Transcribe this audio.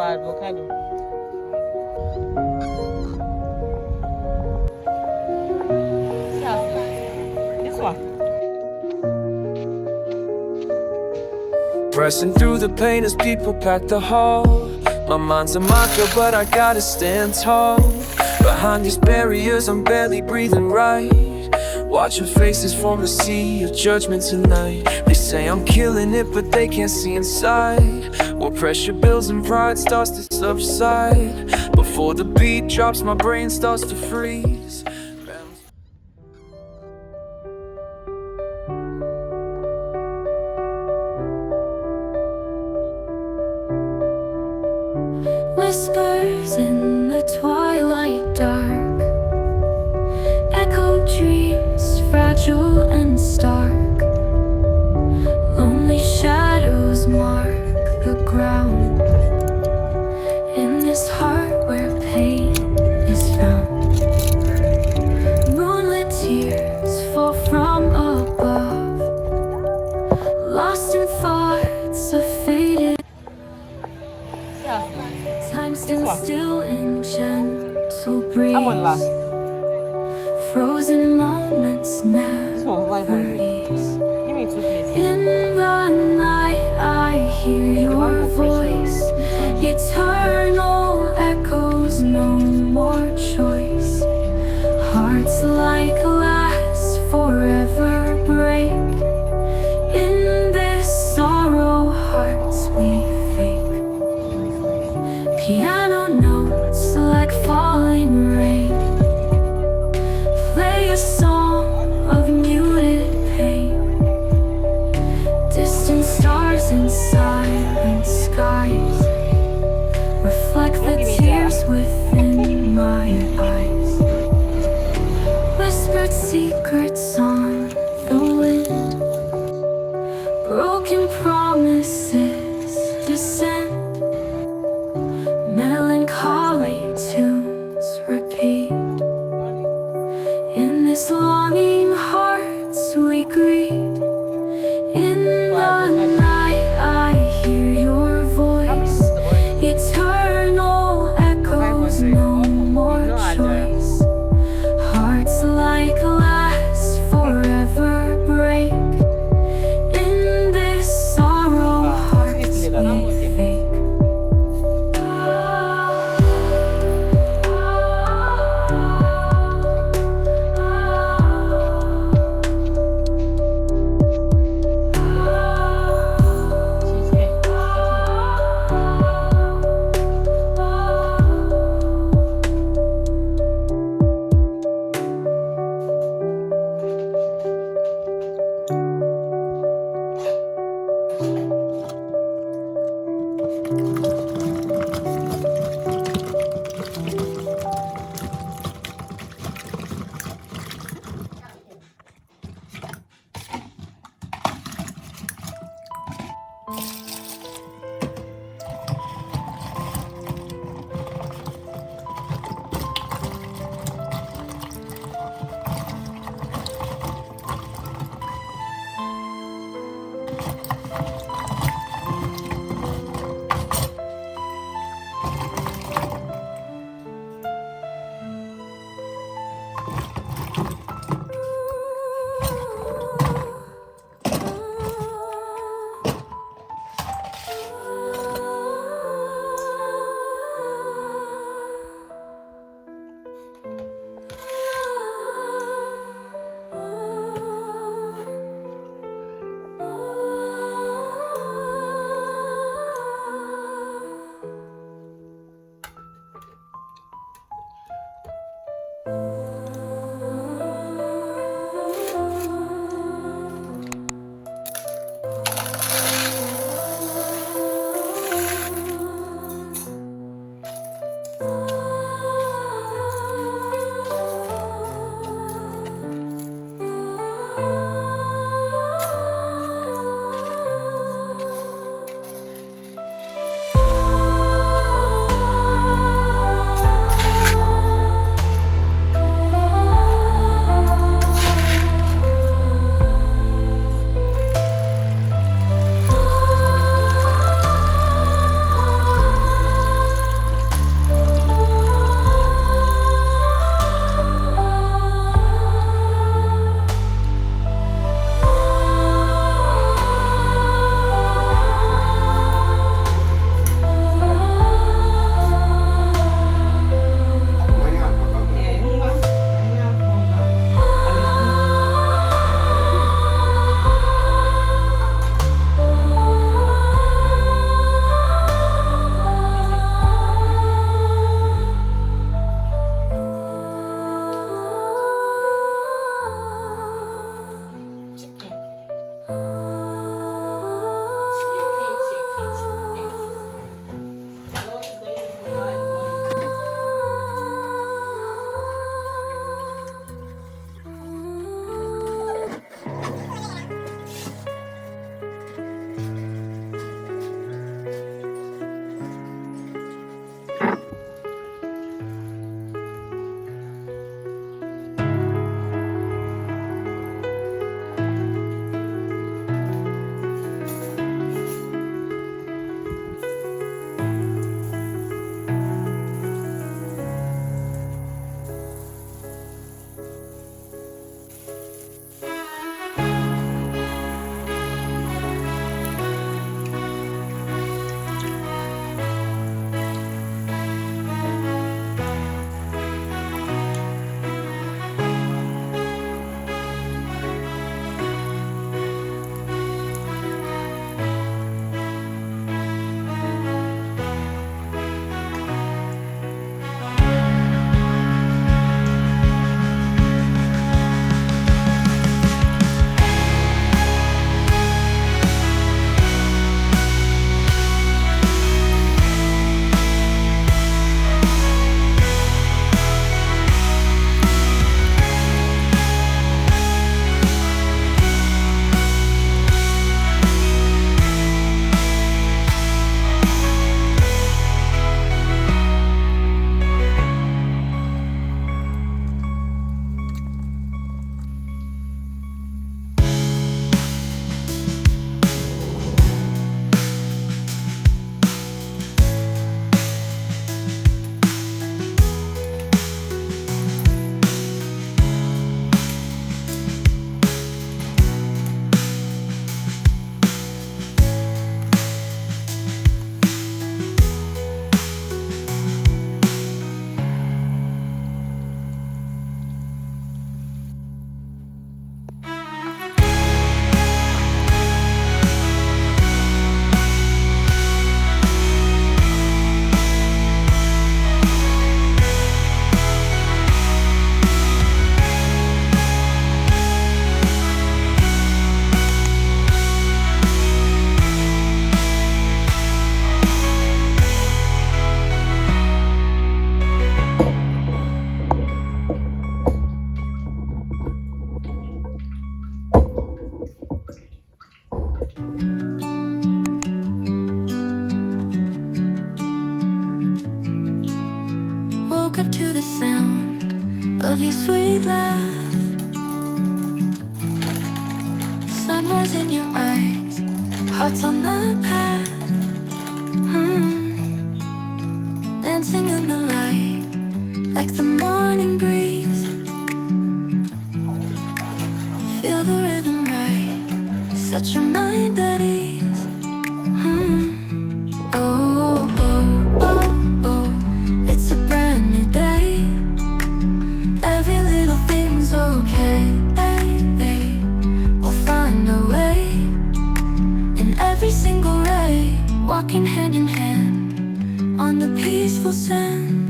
avocado. Yeah. This one. Pressing through the pain as people pack the hall. My mind's a mafia, but I gotta stand tall. Behind these barriers, I'm barely breathing right. Watching faces form a sea of judgment tonight. They say I'm killing it, but they can't see inside. More pressure builds and pride starts to subside. Before the beat drops, my brain starts to freeze. Whispers in the twilight dark, echo dreams fragile and stark. Lonely shadows mark the ground in this heart where pain is found. Moonlit tears fall from above, lost in thoughts of faded. Time stands still in gentle breeze. Frozen moments never ease. Give me 2 please. In the night I hear your voice, eternal echoes, no more choice. Hearts like glass forever break. In this sorrow hearts we fake. Piano notes like falling rain, play a song of muted pain. Distant stars in silent skies reflect the tears within my eyes. Whispered secrets on the wind, broken promises descend. Melancholy tunes repeat. In this longing hearts we greet. In the night I hear your voice, eternal echoes, no more choice. Hearts like glass forever break. In this sorrow hearts we fake. woke up to the sound of your sweet laugh. Sunrise in your eyes, hearts on the path. Dancing in the light, like the morning breeze. Feel the rhythm right, such a mind at ease. Oh, oh, oh, oh, it's a brand new day. Every little thing's okay. We'll find a way in every single ray, walking hand in hand on the peaceful sand.